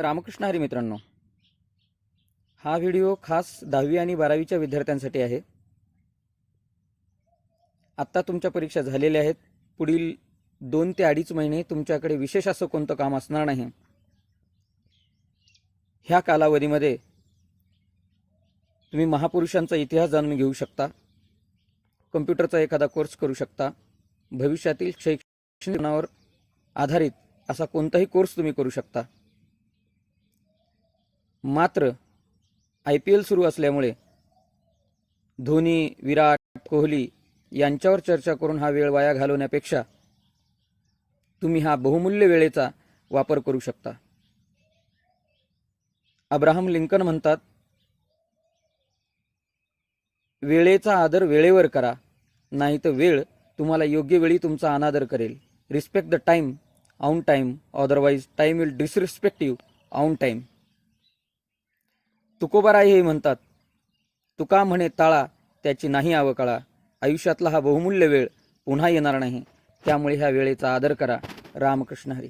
रामकृष्ण हरी मित्रांनो, हा व्हिडिओ खास 10वी आणि 12वीच्या विद्यार्थ्यांसाठी आहे। आत्ता तुमच्या परीक्षा झालेल्या आहेत। पुढील 2 ते 2.5 महिने तुमच्याकडे विशेष असं कोणतं काम असणार नाही। ह्या कालावधीमध्ये तुम्ही महापुरुषांचा इतिहास जाणून घेऊ शकता, कम्प्युटरचा एखादा कोर्स करू शकता, भविष्यातील शैक्षणिक आधारित असा कोणताही कोर्स तुम्ही करू शकता। मात्र IPL सुरू असल्यामुळे धोनी, विराट कोहली यांच्यावर चर्चा करून हा वेळ वाया घालवण्यापेक्षा तुम्ही हा बहुमूल्य वेळेचा वापर करू शकता। अब्राहम लिंकन म्हणतात, वेळेचा आदर वेळेवर करा, नाही तर वेळ तुम्हाला योग्य वेळी तुमचा अनादर करेल। Respect the time on time, otherwise time will disrespect you on time. Tukobaraya हे म्हणतात, तुका म्हणे ताळा त्याची नाही अवकळा। आयुष्यातला हा बहुमूल्य वेळ पुन्हा येणार नाही, त्यामुळे ह्या वेळेचा आदर करा। रामकृष्ण हरी।